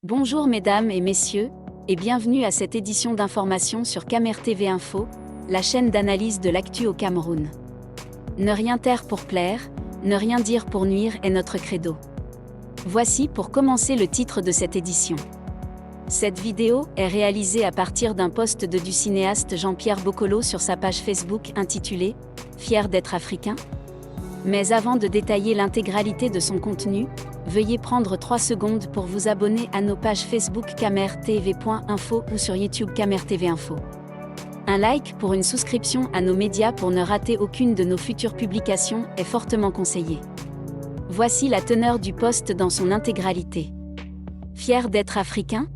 Bonjour mesdames et messieurs, et bienvenue à cette édition d'information sur Camer TV Info, la chaîne d'analyse de l'actu au Cameroun. Ne rien taire pour plaire, ne rien dire pour nuire est notre credo. Voici pour commencer le titre de cette édition. Cette vidéo est réalisée à partir d'un post du cinéaste Jean-Pierre Bokolo sur sa page Facebook intitulée « Fier d'être africain ». Mais avant de détailler l'intégralité de son contenu, veuillez prendre 3 secondes pour vous abonner à nos pages Facebook camertv.info ou sur YouTube Camer TV Info. Un like pour une souscription à nos médias pour ne rater aucune de nos futures publications est fortement conseillé. Voici la teneur du post dans son intégralité. Fier d'être africain ?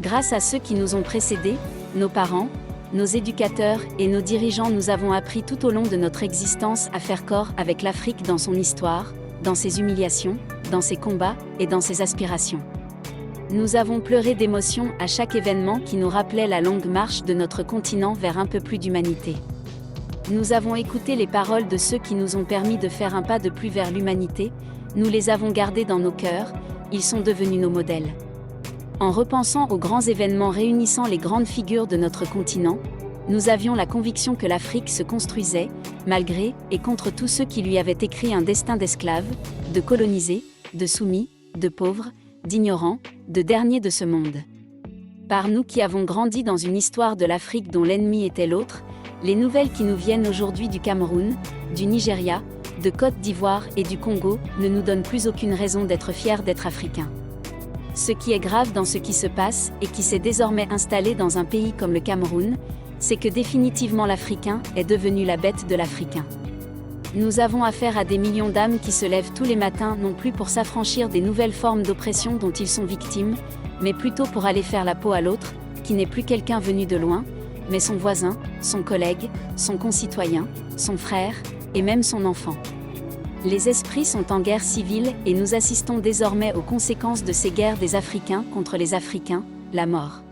Grâce à ceux qui nous ont précédés, nos parents, nos éducateurs et nos dirigeants, nous avons appris tout au long de notre existence à faire corps avec l'Afrique dans son histoire, dans ses humiliations, dans ses combats et dans ses aspirations. Nous avons pleuré d'émotion à chaque événement qui nous rappelait la longue marche de notre continent vers un peu plus d'humanité. Nous avons écouté les paroles de ceux qui nous ont permis de faire un pas de plus vers l'humanité, nous les avons gardés dans nos cœurs, ils sont devenus nos modèles. En repensant aux grands événements réunissant les grandes figures de notre continent, nous avions la conviction que l'Afrique se construisait, malgré et contre tous ceux qui lui avaient écrit un destin d'esclave, de colonisé, de soumis, de pauvres, d'ignorants, de derniers de ce monde. Par nous qui avons grandi dans une histoire de l'Afrique dont l'ennemi était l'autre, les nouvelles qui nous viennent aujourd'hui du Cameroun, du Nigeria, de Côte d'Ivoire et du Congo ne nous donnent plus aucune raison d'être fiers d'être africains. Ce qui est grave dans ce qui se passe et qui s'est désormais installé dans un pays comme le Cameroun, c'est que définitivement l'Africain est devenu la bête de l'Africain. Nous avons affaire à des millions d'âmes qui se lèvent tous les matins non plus pour s'affranchir des nouvelles formes d'oppression dont ils sont victimes, mais plutôt pour aller faire la peau à l'autre, qui n'est plus quelqu'un venu de loin, mais son voisin, son collègue, son concitoyen, son frère, et même son enfant. Les esprits sont en guerre civile et nous assistons désormais aux conséquences de ces guerres des Africains contre les Africains, la mort.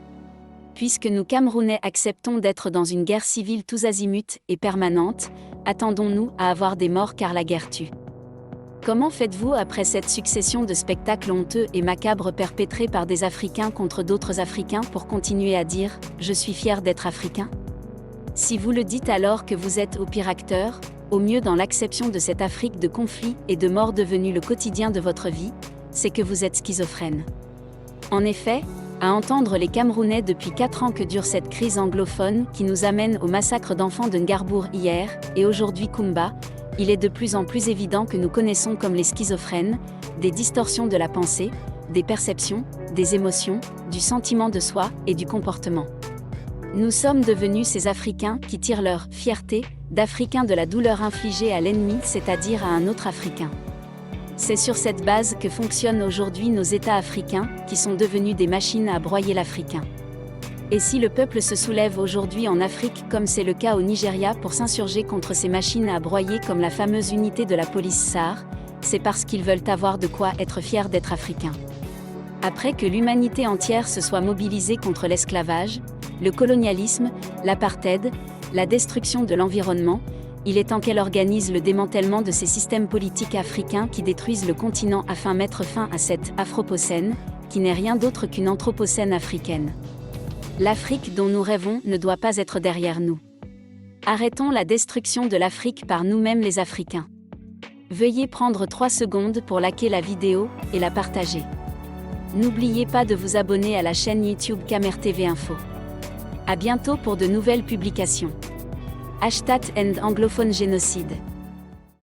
Puisque nous Camerounais acceptons d'être dans une guerre civile tous azimuts et permanente, attendons-nous à avoir des morts car la guerre tue. Comment faites-vous après cette succession de spectacles honteux et macabres perpétrés par des Africains contre d'autres Africains pour continuer à dire « Je suis fier d'être africain » ? Si vous le dites alors que vous êtes au pire acteur, au mieux dans l'acception de cette Afrique de conflits et de morts devenue le quotidien de votre vie, c'est que vous êtes schizophrène. En effet, à entendre les Camerounais depuis 4 ans que dure cette crise anglophone qui nous amène au massacre d'enfants de Ngarbour hier, et aujourd'hui Kumba, il est de plus en plus évident que nous connaissons comme les schizophrènes, des distorsions de la pensée, des perceptions, des émotions, du sentiment de soi et du comportement. Nous sommes devenus ces Africains qui tirent leur fierté d'Africains de la douleur infligée à l'ennemi, c'est-à-dire à un autre Africain. C'est sur cette base que fonctionnent aujourd'hui nos États africains, qui sont devenus des machines à broyer l'Africain. Et si le peuple se soulève aujourd'hui en Afrique comme c'est le cas au Nigeria pour s'insurger contre ces machines à broyer comme la fameuse unité de la police SAR, c'est parce qu'ils veulent avoir de quoi être fiers d'être africains. Après que l'humanité entière se soit mobilisée contre l'esclavage, le colonialisme, l'apartheid, la destruction de l'environnement, il est temps qu'elle organise le démantèlement de ces systèmes politiques africains qui détruisent le continent afin de mettre fin à cette Afropocène, qui n'est rien d'autre qu'une Anthropocène africaine. L'Afrique dont nous rêvons ne doit pas être derrière nous. Arrêtons la destruction de l'Afrique par nous-mêmes les Africains. Veuillez prendre 3 secondes pour liker la vidéo et la partager. N'oubliez pas de vous abonner à la chaîne YouTube Camer TV Info. À bientôt pour de nouvelles publications. #End anglophone génocide.